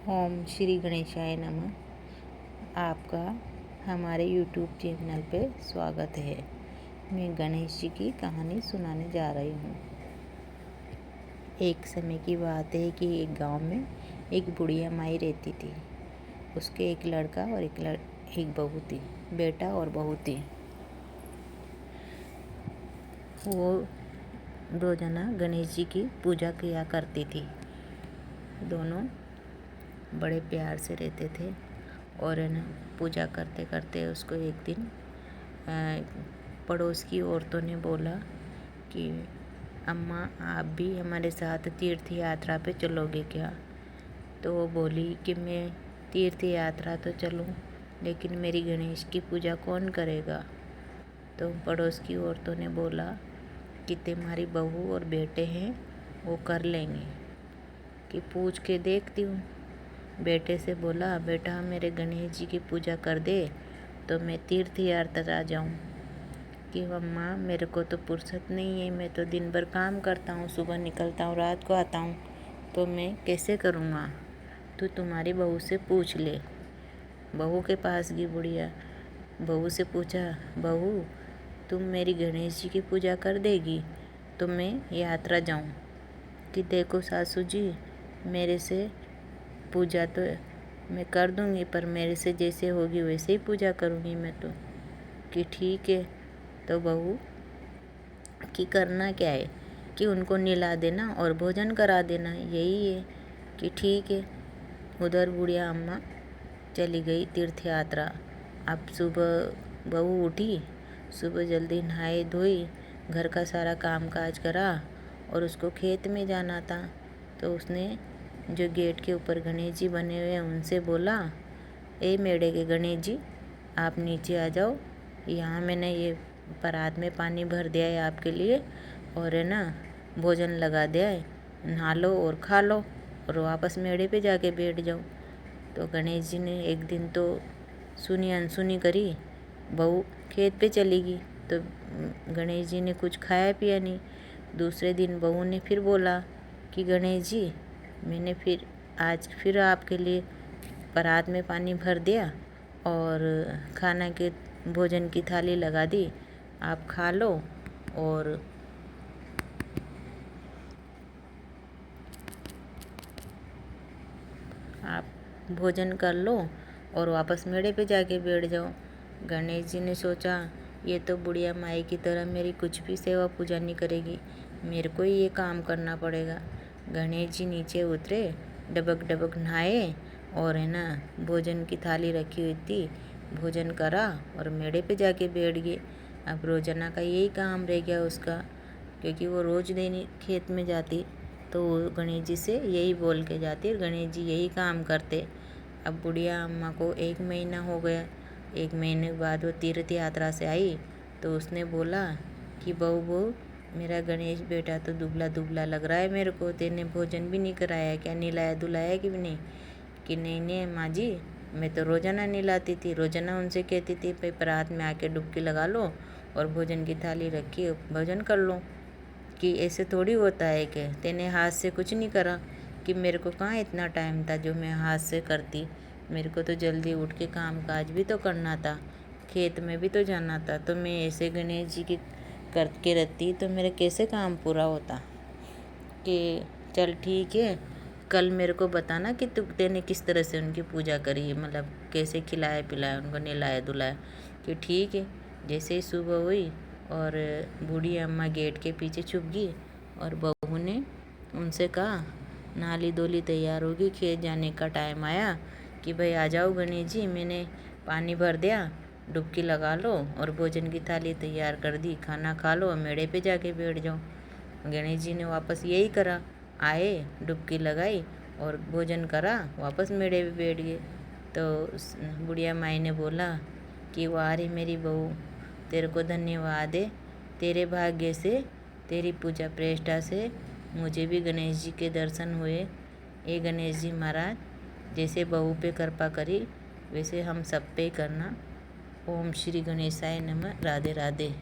ओम श्री गणेशाय नमः। आपका हमारे YouTube चैनल पे स्वागत है। मैं गणेश जी की कहानी सुनाने जा रही हूँ। एक समय की बात है कि एक गांव में एक बुढ़िया माई रहती थी। उसके एक लड़का और एक बहू थी, बेटा और बहू थी। वो रोजाना गणेश जी की पूजा किया करती थी। दोनों बड़े प्यार से रहते थे और पूजा करते करते उसको एक दिन पड़ोस की औरतों ने बोला कि अम्मा, आप भी हमारे साथ तीर्थ यात्रा पे चलोगे क्या? तो वो बोली कि मैं तीर्थ यात्रा तो चलूँ, लेकिन मेरी गणेश की पूजा कौन करेगा? तो पड़ोस की औरतों ने बोला कि तुम्हारी बहू और बेटे हैं, वो कर लेंगे, कि पूछ के देखती हूँ। बेटे से बोला, बेटा मेरे गणेश जी की पूजा कर दे तो मैं तीर्थ यात्रा जाऊँ। कि अम्मा, मेरे को तो फुर्सत नहीं है, मैं तो दिन भर काम करता हूँ, सुबह निकलता हूँ, रात को आता हूँ, तो मैं कैसे करूँगा? तो तुम्हारी बहू से पूछ ले। बहू के पास गई बुढ़िया। बहू से पूछा, बहू तुम मेरी गणेश जी की पूजा कर देगी तो मैं यात्रा जाऊँ? कि देखो सासू जी, मेरे से पूजा तो मैं कर दूँगी, पर मेरे से जैसे होगी वैसे ही पूजा करूँगी मैं तो। कि ठीक है। तो बहू कि करना क्या है? कि उनको नहला देना और भोजन करा देना, यही है। कि ठीक है। उधर बुढ़िया अम्मा चली गई तीर्थ यात्रा। अब सुबह बहू उठी, सुबह जल्दी नहाई धोई, घर का सारा काम काज करा और उसको खेत में जाना था। तो उसने जो गेट के ऊपर गणेश जी बने हुए हैं उनसे बोला, ए मेढ़े के गणेश जी, आप नीचे आ जाओ, यहाँ मैंने ये परात में पानी भर दिया है आपके लिए और है ना भोजन लगा दिया है, नहा लो और खा लो और वापस मेढ़े पे जाके बैठ जाओ। तो गणेश जी ने एक दिन तो सुनी अनसुनी करी, बहू खेत पे चली गई, तो गणेश जी ने कुछ खाया पिया नहीं। दूसरे दिन बहू ने फिर बोला कि गणेश जी, मैंने आज फिर आपके लिए परात में पानी भर दिया और खाना के भोजन की थाली लगा दी, आप खा लो और आप भोजन कर लो और वापस मेढ़े पे जाके बैठ जाओ। गणेश जी ने सोचा, ये तो बुढ़िया माई की तरह मेरी कुछ भी सेवा पूजा नहीं करेगी, मेरे को ही ये काम करना पड़ेगा। गणेश जी नीचे उतरे, डबक डबक नहाए और है ना भोजन की थाली रखी हुई थी, भोजन करा और मेढ़े पे जाके बैठ गए। अब रोजाना का यही काम रह गया उसका, क्योंकि वो रोज दिन खेत में जाती तो गणेश जी से यही बोल के जाती और गणेश जी यही काम करते। अब बुढ़िया अम्मा को 1 महीना हो गया। 1 महीने के बाद वो तीर्थ यात्रा से आई तो उसने बोला कि बहू, मेरा गणेश बेटा तो दुबला दुबला लग रहा है मेरे को, तेने भोजन भी नहीं कराया क्या? नहलाया धुलाया कि नहीं? कि नहीं नहीं माँ जी, मैं तो रोजाना नहलाती थी, रोजाना उनसे कहती थी भाई परात में आके डुबकी लगा लो और भोजन की थाली रखी भोजन कर लो। कि ऐसे थोड़ी होता है कि तेने हाथ से कुछ नहीं करा? कि मेरे को कहाँ इतना टाइम था जो मैं हाथ से करती, मेरे को तो जल्दी उठ के काम काज भी तो करना था, खेत में भी तो जाना था, तो मैं ऐसे गणेश जी की करके रहती तो मेरे कैसे काम पूरा होता? कि चल ठीक है, कल मेरे को बताना कि तेने किस तरह से उनकी पूजा करी, मतलब कैसे खिलाया पिलाया उनको, नहलाया धुलाया। कि ठीक है। जैसे ही सुबह हुई और बूढ़ी अम्मा गेट के पीछे छुप गई और बहू ने उनसे कहा, नाली धोली तैयार होगी, खेत जाने का टाइम आया, कि भाई आ जाओ गणेश जी, मैंने पानी भर दिया, डुबकी लगा लो और भोजन की थाली तैयार कर दी, खाना खा लो और मेढ़े पे जाके बैठ जाओ। गणेश जी ने वापस यही करा, आए, डुबकी लगाई और भोजन करा, वापस मेढ़े पे बैठ गए। तो बुढ़िया माई ने बोला कि वाह रे मेरी बहू, तेरे को धन्यवाद है, तेरे भाग्य से, तेरी पूजा प्रेष्ठा से मुझे भी गणेश जी के दर्शन हुए। ये गणेश जी महाराज, जैसे बहू पे कृपा करी वैसे हम सब पे करना। ओम श्री गणेशाय नमः। राधे राधे।